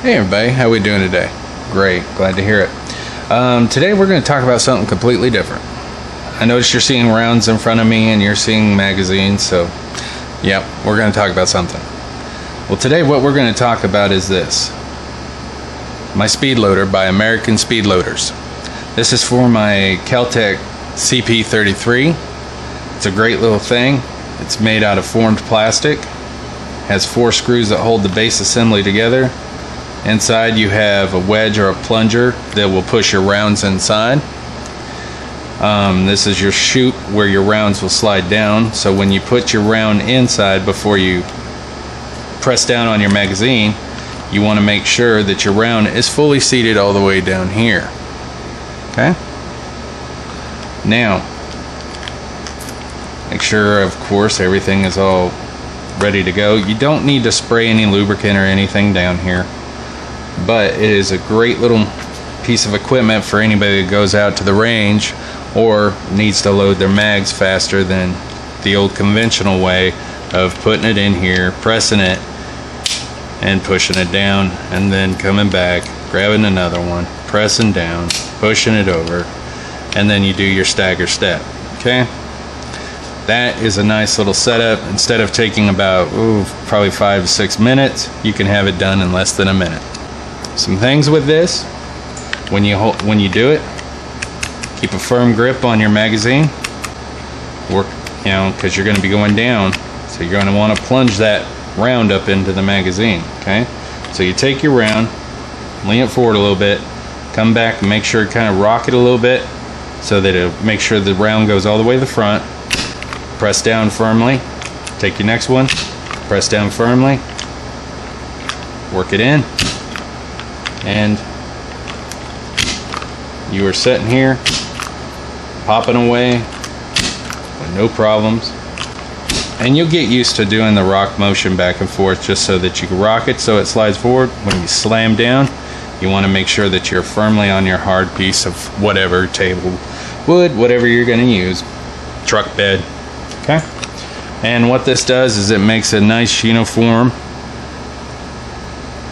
Hey everybody, how we doing today? Great, glad to hear it. Today we're going to talk about something completely different. I noticed you're seeing rounds in front of me and you're seeing magazines, so yep, we're going to talk about something. Well, today what we're going to talk about is this. My speedloader by American Speedloaders. This is for my Kel-tec CP-33. It's a great little thing. It's made out of formed plastic. Has 4 screws that hold the base assembly together. Inside you have a wedge or a plunger that will push your rounds inside. This is your chute where your rounds will slide down. So when you put your round inside before you press down on your magazine, you want to make sure that your round is fully seated all the way down here. Okay? Now, make sure, of course, everything is all ready to go. You don't need to spray any lubricant or anything down here, but it is a great little piece of equipment for anybody that goes out to the range or needs to load their mags faster than the old conventional way of putting it in here, pressing it, and pushing it down, and then coming back, grabbing another one, pressing down, pushing it over, and then you do your stagger step. Okay? That is a nice little setup. Instead of taking about probably 5 to 6 minutes, you can have it done in less than a minute. Some things with this: when you do it, keep a firm grip on your magazine. Work, because you're going to be going down, so you're going to want to plunge that round up into the magazine. Okay, so you take your round, lean it forward a little bit, come back and make sure you kind of rock it a little bit, so that it'll make sure the round goes all the way to the front. Press down firmly. Take your next one, press down firmly, work it in, and you are sitting here popping away with no problems. And you'll get used to doing the rock motion back and forth just so that you can rock it so it slides forward. When you slam down, you want to make sure that you're firmly on your hard piece of whatever, table, wood, whatever you're going to use, truck bed. Okay? And what this does is it makes a nice uniform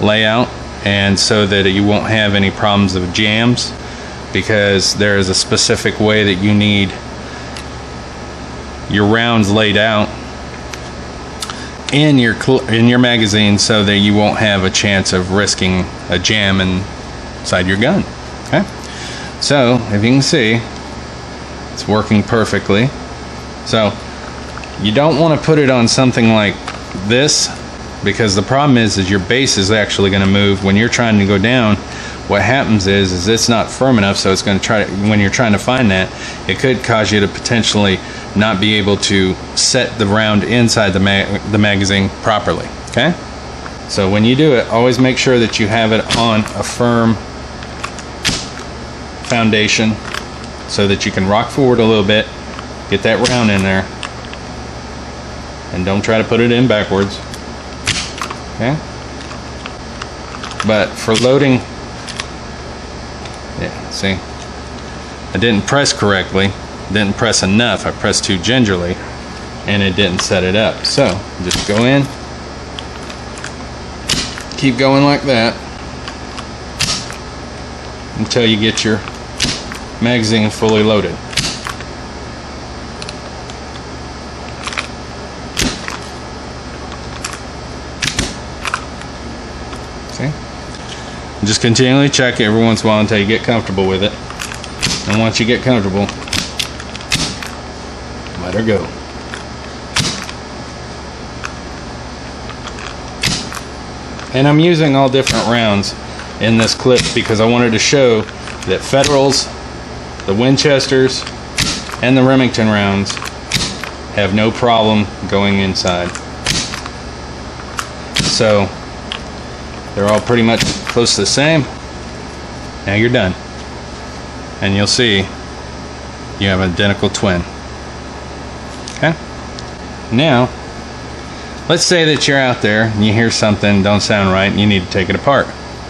layout, and so that you won't have any problems of jams, because there is a specific way that you need your rounds laid out in your magazine, so that you won't have a chance of risking a jam inside your gun. Okay? So if you can see, it's working perfectly. So you don't want to put it on something like this, because the problem is your base is actually going to move when you're trying to go down. What happens is it's not firm enough, so it's going to try to, when you're trying to find that, it could cause you to potentially not be able to set the round inside the magazine properly. Okay? So when you do it, always make sure that you have it on a firm foundation so that you can rock forward a little bit, get that round in there, and don't try to put it in backwards. Okay? But for loading, yeah, see, I didn't press correctly, didn't press enough. I pressed too gingerly, and it didn't set it up. So just go in, keep going like that until you get your magazine fully loaded. Just continually check every once in a while until you get comfortable with it. And once you get comfortable, let her go. And I'm using all different rounds in this clip because I wanted to show that Federals, the Winchesters, and the Remington rounds have no problem going inside. So they're all pretty much close to the same. Now you're done, and you'll see you have an identical twin. Okay? Now let's say that you're out there and you hear something don't sound right and you need to take it apart.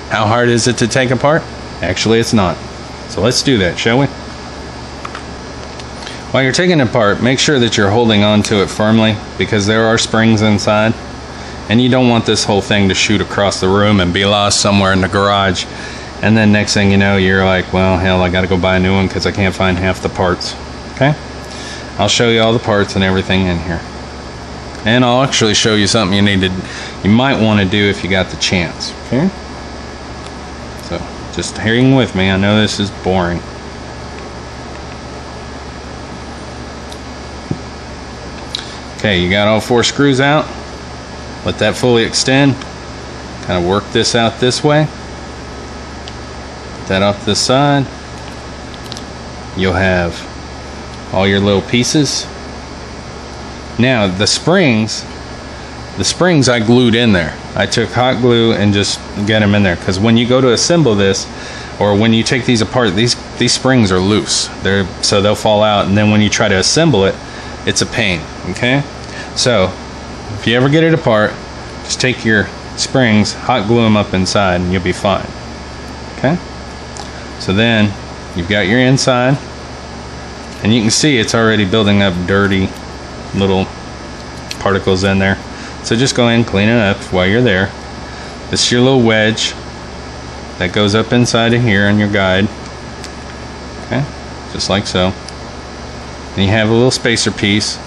How hard is it to take apart? Actually, it's not. So let's do that, shall we? While you're taking it apart, make sure that you're holding on to it firmly, because there are springs inside. And you don't want this whole thing to shoot across the room and be lost somewhere in the garage. And then next thing you know, you're like, well, hell, I gotta go buy a new one because I can't find half the parts. Okay? I'll show you all the parts and everything in here. And I'll actually show you something you might want to do if you got the chance. Okay? So, just hang with me. I know this is boring. Okay, you got all 4 screws out. Let that fully extend. Kind of work this out this way. Put that off this side. You'll have all your little pieces. Now the springs I glued in there. I took hot glue and just get them in there, because when you go to assemble this, or when you take these apart, these springs are loose. So they'll fall out, and then when you try to assemble it, it's a pain. Okay, so if you ever get it apart, just take your springs, hot glue them up inside, and you'll be fine. Okay, so then you've got your inside, and you can see it's already building up dirty little particles in there. So just go ahead and clean it up while you're there. This is your little wedge that goes up inside of here on your guide. Okay, just like so. And you have a little spacer piece.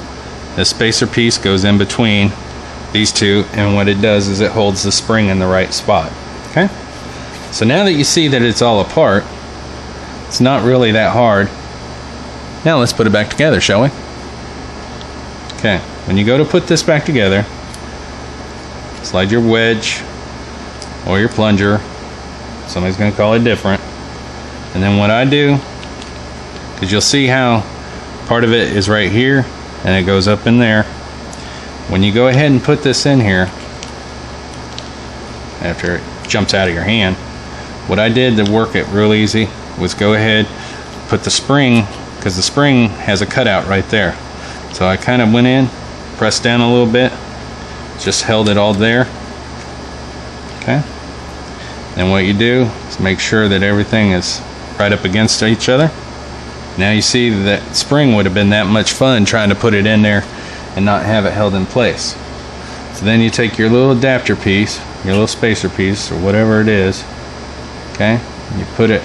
This spacer piece goes in between these two, and what it does is it holds the spring in the right spot. Okay, so now that you see that it's all apart, it's not really that hard. Now let's put it back together, shall we? Okay, when you go to put this back together, slide your wedge or your plunger. Somebody's going to call it different. And then what I do, because you'll see how part of it is right here and it goes up in there. When you go ahead and put this in here, after it jumps out of your hand, what I did to work it real easy was go ahead, put the spring, because the spring has a cutout right there. So I kind of went in, pressed down a little bit, just held it all there. Okay. Then what you do is make sure that everything is right up against each other. Now you see that spring would have been that much fun trying to put it in there and not have it held in place. So then you take your little adapter piece, your little spacer piece, or whatever it is, okay, and you put it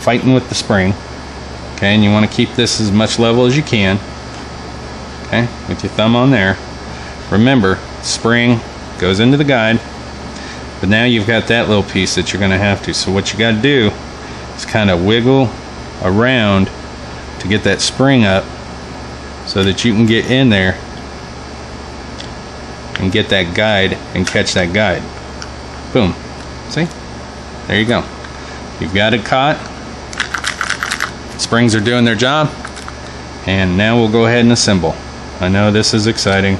fighting with the spring. Okay, and you want to keep this as much level as you can. Okay, with your thumb on there. Remember, spring goes into the guide, but now you've got that little piece that you're going to have to. So what you got to do is kind of wiggle around to get that spring up so that you can get in there and get that guide and catch that guide. Boom. See? There you go. You've got it caught. Springs are doing their job, and now we'll go ahead and assemble. I know this is exciting.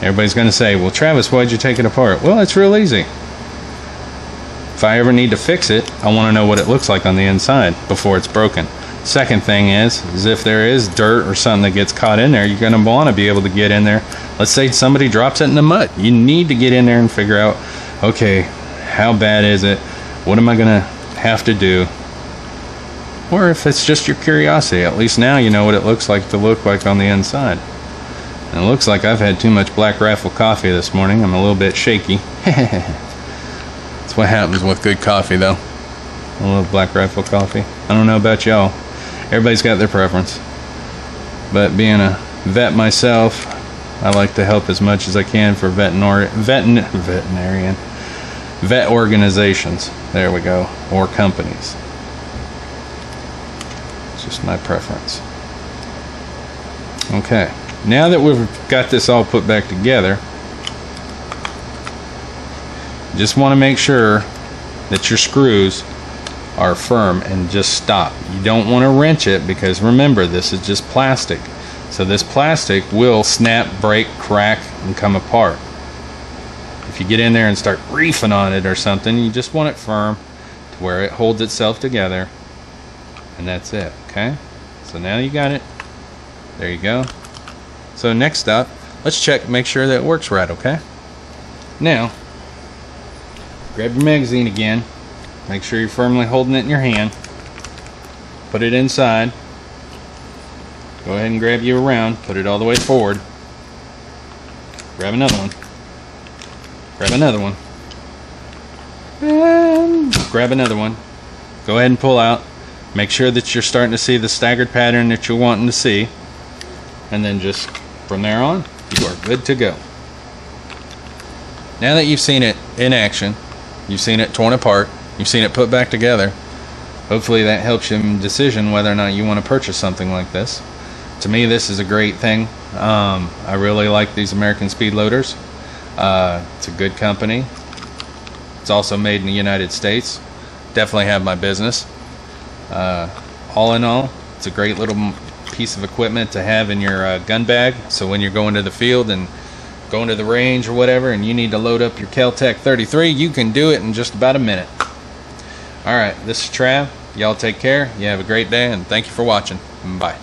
Everybody's going to say, well, Travis, why'd you take it apart? Well, it's real easy. If I ever need to fix it, I want to know what it looks like on the inside before it's broken. Second thing is if there is dirt or something that gets caught in there, you're going to want to be able to get in there. Let's say somebody drops it in the mud. You need to get in there and figure out, okay, how bad is it? What am I going to have to do? Or if it's just your curiosity, at least now you know what it looks like to look like on the inside. And it looks like I've had too much Black Rifle coffee this morning. I'm a little bit shaky. That's what happens with good coffee, though. I love Black Rifle coffee. I don't know about y'all. Everybody's got their preference. But being a vet myself, I like to help as much as I can for vet organizations. There we go. Or companies. Just my preference. Okay, now that we've got this all put back together, just want to make sure that your screws are firm and just stop. You don't want to wrench it, because remember, this is just plastic. So this plastic will snap, break, crack, and come apart. If you get in there and start reefing on it or something, you just want it firm to where it holds itself together. And that's it. Okay, so now you got it. There you go. So next up, let's check, make sure that it works right. Okay, now grab your magazine again, make sure you're firmly holding it in your hand, put it inside, go ahead and grab you around, put it all the way forward. Grab another one. Grab another one. And grab another one. Go ahead and pull out. Make sure that you're starting to see the staggered pattern that you're wanting to see. And then just from there on, you are good to go. Now that you've seen it in action, you've seen it torn apart, you've seen it put back together, hopefully that helps you in decision whether or not you want to purchase something like this. To me, this is a great thing. I really like these American speedloaders. It's a good company. It's also made in the United States. Definitely have my business. All in all, it's a great little piece of equipment to have in your gun bag. So when you're going to the field and going to the range or whatever, and you need to load up your Kel-tec 33, you can do it in just about a minute. Alright, this is Trav. Y'all take care. You have a great day, and thank you for watching. Bye.